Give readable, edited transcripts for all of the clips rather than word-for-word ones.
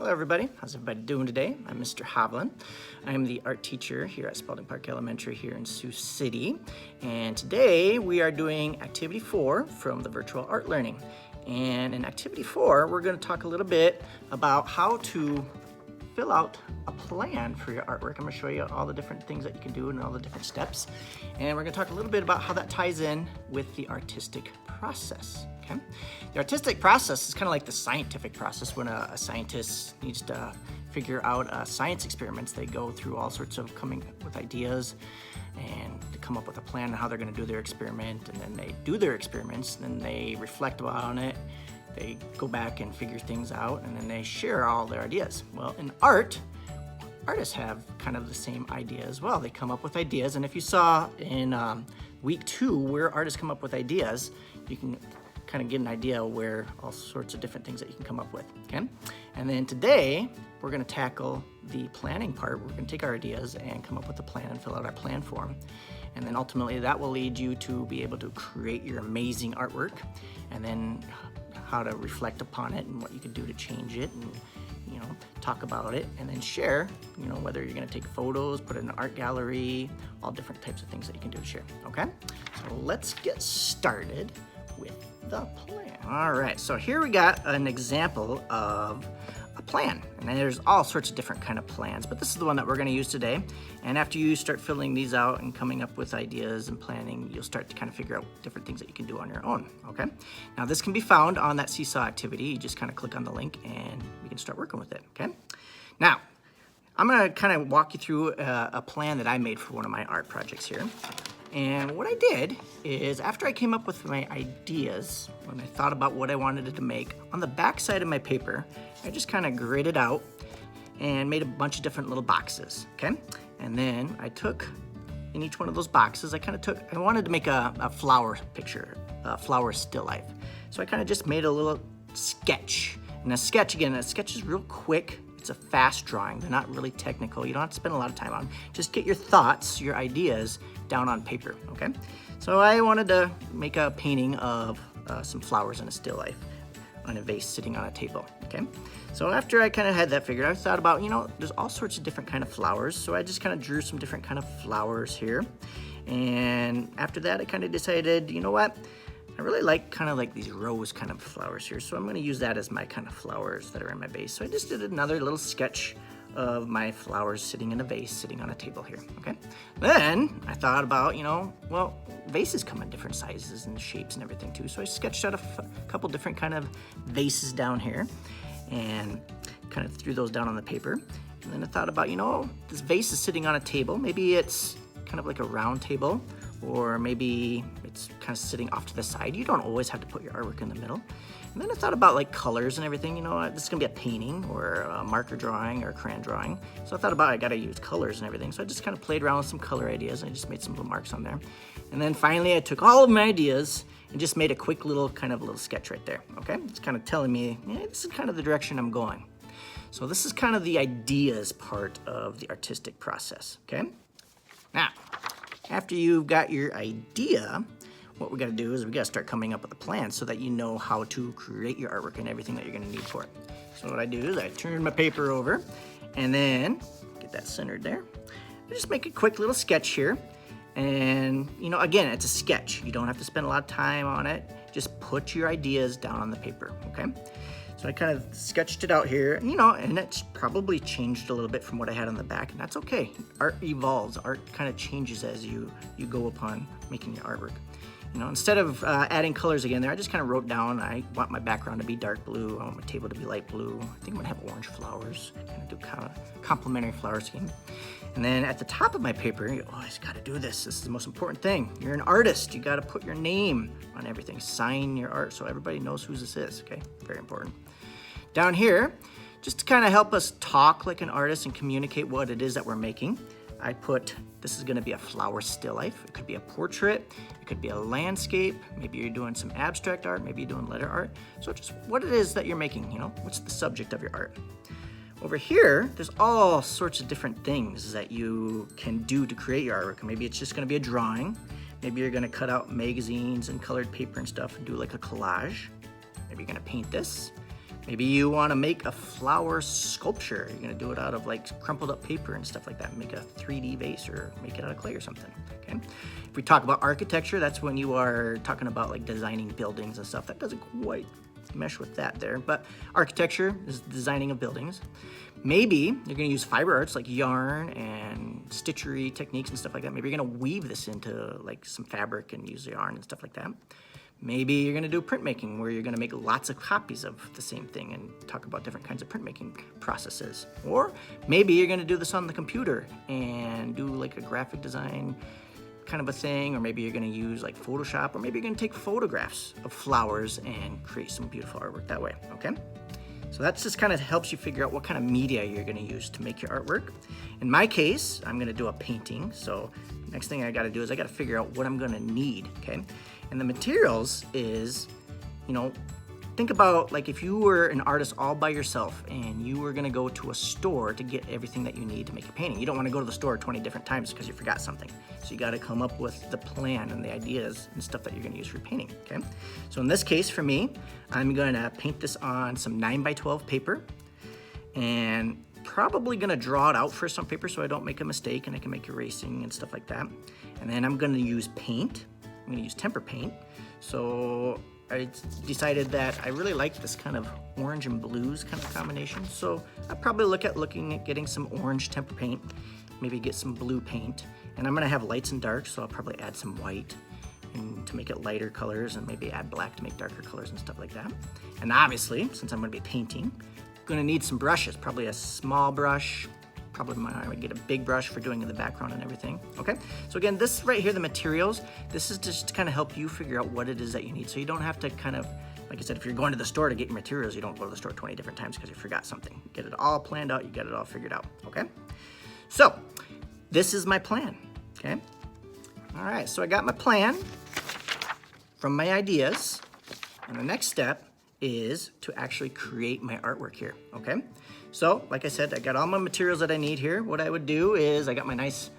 Hello everybody, how's everybody doing today? I'm Mr. Hovland. I am the art teacher here at Spalding Park Elementary here in Sioux City. And today we are doing activity 4 from the virtual art learning. And in activity 4, we're going to talk a little bit about how to fill out a plan for your artwork. I'm going to show you all the different things that you can do and all the different steps. And we're going to talk a little bit about how that ties in with the artistic process. Okay? The artistic process is kind of like the scientific process. When a scientist needs to figure out science experiments, they go through all sorts of coming with ideas and to come up with a plan on how they're going to do their experiment, and then they do their experiments, and then they reflect on it, they go back and figure things out, and then they share all their ideas. Well, in art, artists have kind of the same idea as well. They come up with ideas, and if you saw in week 2 where artists come up with ideas, you can kind of get an idea where all sorts of different things that you can come up with, okay? And then today, we're gonna tackle the planning part. We're gonna take our ideas and come up with a plan and fill out our plan form. And then ultimately that will lead you to be able to create your amazing artwork, and then how to reflect upon it and what you could do to change it, and talk about it, and then share, whether you're gonna take photos, put it in an art gallery, all different types of things that you can do to share, okay? So let's get started with the plan. All right, so here we got an example of a plan, and then there's all sorts of different kind of plans, but this is the one that we're going to use today. And after you start filling these out and coming up with ideas and planning, you'll start to kind of figure out different things that you can do on your own, okay? Now this can be found on that Seesaw activity. You just kind of click on the link and we can start working with it, okay? Now, I'm going to kind of walk you through a plan that I made for one of my art projects here. And what I did is, after I came up with my ideas, when I thought about what I wanted to make, on the back side of my paper, I just kind of gridded out and made a bunch of different little boxes, okay? And then I took, in each one of those boxes, I wanted to make a flower picture, a flower still life. So I kind of just made a little sketch. And a sketch is real quick. It's a fast drawing. They're not really technical. You don't have to spend a lot of time on them. Just get your thoughts, your ideas down on paper, okay? So I wanted to make a painting of some flowers in a still life on a vase sitting on a table, okay? So after I kind of had that figured out, I thought about, there's all sorts of different kind of flowers. So I just kind of drew some different kind of flowers here. And after that, I kind of decided, you know what? I really like kind of like these rose kind of flowers here, so I'm going to use that as my kind of flowers that are in my vase. So I just did another little sketch of my flowers sitting in a vase, sitting on a table here, okay? Then I thought about, well, vases come in different sizes and shapes and everything too, so I sketched out a couple different kind of vases down here and kind of threw those down on the paper. And then I thought about, this vase is sitting on a table. Maybe it's kind of like a round table, or maybe it's kind of sitting off to the side. You don't always have to put your artwork in the middle. And then I thought about like colors and everything. This is gonna be a painting or a marker drawing or a crayon drawing. So I thought about I gotta use colors and everything. So I just kind of played around with some color ideas, and I just made some little marks on there. And then finally I took all of my ideas and just made a quick little sketch right there, okay? It's kind of telling me, this is kind of the direction I'm going. So this is kind of the ideas part of the artistic process, okay? Now, after you've got your idea, what we gotta do is we gotta start coming up with a plan so that you know how to create your artwork and everything that you're gonna need for it. So what I do is I turn my paper over and then get that centered there. I just make a quick little sketch here. And, again, it's a sketch. You don't have to spend a lot of time on it. Just put your ideas down on the paper, okay? So I kind of sketched it out here, and it's probably changed a little bit from what I had on the back, and that's okay. Art evolves. Art kind of changes as you go upon making your artwork. Instead of adding colors again there, I just kind of wrote down, I want my background to be dark blue, I want my table to be light blue. I think I'm gonna have orange flowers. Kind of complementary flower scheme. And then at the top of my paper, you always gotta do this. This is the most important thing. You're an artist. You gotta put your name on everything. Sign your art so everybody knows who this is, okay? Very important. Down here, just to kind of help us talk like an artist and communicate what it is that we're making, I put, this is gonna be a flower still life. It could be a portrait, it could be a landscape, maybe you're doing some abstract art, maybe you're doing letter art. So just what it is that you're making, what's the subject of your art. Over here, there's all sorts of different things that you can do to create your artwork. Maybe it's just gonna be a drawing. Maybe you're gonna cut out magazines and colored paper and stuff and do like a collage. Maybe you're gonna paint this. Maybe you want to make a flower sculpture. You're going to do it out of like crumpled up paper and stuff like that. Make a 3D vase or make it out of clay or something, okay? If we talk about architecture, that's when you are talking about like designing buildings and stuff. That doesn't quite mesh with that there, but architecture is designing of buildings. Maybe you're going to use fiber arts like yarn and stitchery techniques and stuff like that. Maybe you're going to weave this into like some fabric and use yarn and stuff like that. Maybe you're going to do printmaking where you're going to make lots of copies of the same thing and talk about different kinds of printmaking processes. Or maybe you're going to do this on the computer and do like a graphic design kind of a thing, or maybe you're going to use like Photoshop, or maybe you're going to take photographs of flowers and create some beautiful artwork that way, okay? So that's just kind of helps you figure out what kind of media you're going to use to make your artwork. In my case, I'm going to do a painting, so next thing I got to do is I got to figure out what I'm going to need, okay? And the materials is, you know, think about like if you were an artist all by yourself and you were going to go to a store to get everything that you need to make a painting. You don't want to go to the store 20 different times because you forgot something. So you got to come up with the plan and the ideas and stuff that you're going to use for painting, okay? So in this case for me, I'm going to paint this on some 9x12 paper and probably going to draw it out first on paper so I don't make a mistake and I can make erasing and stuff like that. And then I'm going to use paint. I'm going to use tempera paint. So I decided that I really like this kind of orange and blues kind of combination. So I'll probably looking at getting some orange tempera paint, maybe get some blue paint. And I'm going to have lights and darks, so I'll probably add some white and to make it lighter colors and maybe add black to make darker colors and stuff like that. And obviously, since I'm going to be painting, I'm going to need some brushes, probably a small brush. Probably I would get a big brush for doing the background and everything, okay? So again, this right here, the materials, this is just to kind of help you figure out what it is that you need. So you don't have to kind of, like I said, if you're going to the store to get your materials, you don't go to the store 20 different times because you forgot something. You get it all planned out, you get it all figured out, okay? So this is my plan, okay? All right, so I got my plan from my ideas, and the next step is to actually create my artwork here, okay? So, like I said, I got all my materials that I need here. What I would do is I got my nice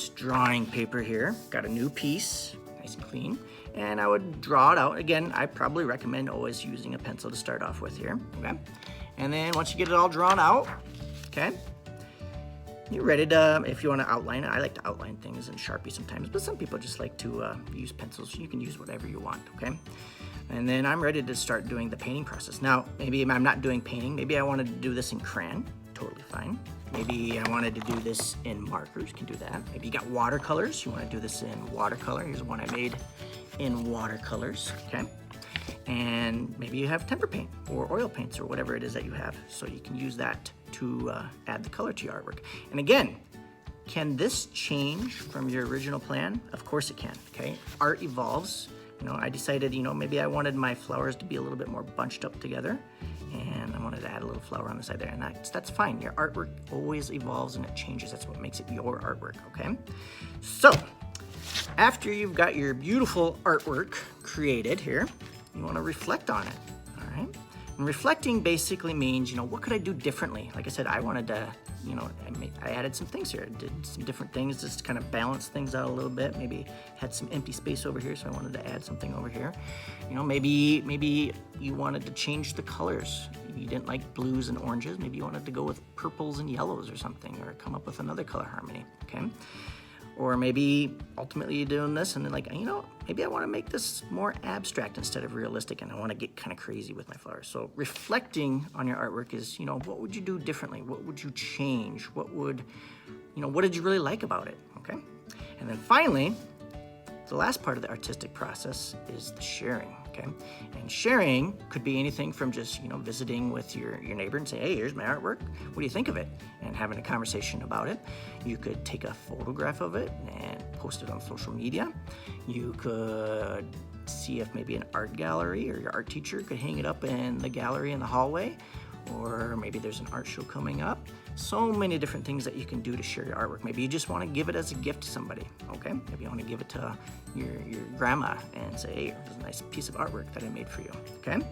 drawing paper here. Got a new piece, nice and clean, and I would draw it out. Again, I probably recommend always using a pencil to start off with here, okay? And then once you get it all drawn out, okay, you're ready to, if you want to outline it. I like to outline things in Sharpie sometimes, but some people just like to use pencils. You can use whatever you want, okay? And then I'm ready to start doing the painting process. Now, maybe I'm not doing painting. Maybe I wanted to do this in crayon. Totally fine. Maybe I wanted to do this in markers. You can do that. Maybe you got watercolors. You want to do this in watercolor. Here's one I made in watercolors, okay? And maybe you have tempera paint or oil paints or whatever it is that you have. So you can use that to add the color to your artwork. And again, can this change from your original plan? Of course it can, okay? Art evolves. You know, I decided, you know, maybe I wanted my flowers to be a little bit more bunched up together, and I wanted to add a little flower on the side there, and that's fine. Your artwork always evolves and it changes. That's what makes it your artwork, okay? So, after you've got your beautiful artwork created here, you want to reflect on it, all right? And reflecting basically means, you know, what could I do differently? Like I said, I wanted to, you know, I added some things here. I did some different things just to kind of balance things out a little bit. Maybe had some empty space over here, so I wanted to add something over here. You know, maybe you wanted to change the colors. You didn't like blues and oranges. Maybe you wanted to go with purples and yellows or something, or come up with another color harmony, okay? Or maybe ultimately you're doing this and then like, you know, maybe I want to make this more abstract instead of realistic, and I want to get kind of crazy with my flowers. So reflecting on your artwork is, you know, what would you do differently? What would you change? What would, you know, what did you really like about it, okay? And then finally, the last part of the artistic process is the sharing, okay? And sharing could be anything from just, you know, visiting with your neighbor and say, hey, here's my artwork. What do you think of it? And having a conversation about it. You could take a photograph of it and post it on social media. You could see if maybe an art gallery or your art teacher could hang it up in the gallery in the hallway, or maybe there's an art show coming up. So many different things that you can do to share your artwork. Maybe you just want to give it as a gift to somebody, okay? Maybe you want to give it to your grandma and say, hey, here's a nice piece of artwork that I made for you, okay?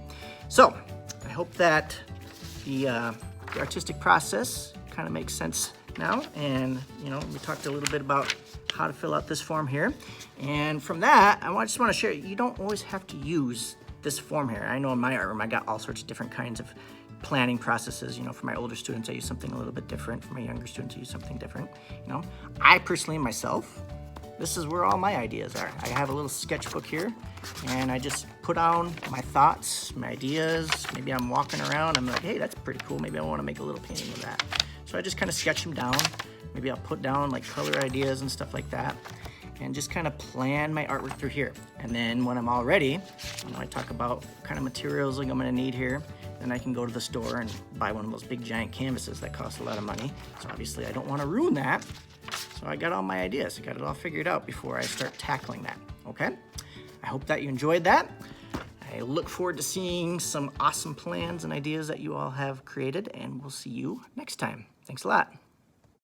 So I hope that the artistic process kind of makes sense now. And, you know, we talked a little bit about how to fill out this form here. And from that, just want to share, you don't always have to use this form here. I know in my art room, I got all sorts of different kinds of planning processes. You know, for my older students, I use something a little bit different. For my younger students, I use something different. You know, I personally, myself, this is where all my ideas are. I have a little sketchbook here, and I just put down my thoughts, my ideas. Maybe I'm walking around, I'm like, hey, that's pretty cool. Maybe I want to make a little painting of that. So I just kind of sketch them down. Maybe I'll put down like color ideas and stuff like that, and just kind of plan my artwork through here. And then when I'm all ready, you know, I talk about what kind of materials like I'm gonna need here. Then I can go to the store and buy one of those big giant canvases that cost a lot of money. So obviously I don't want to ruin that. So I got all my ideas. I got it all figured out before I start tackling that, okay? I hope that you enjoyed that. I look forward to seeing some awesome plans and ideas that you all have created, and we'll see you next time. Thanks a lot.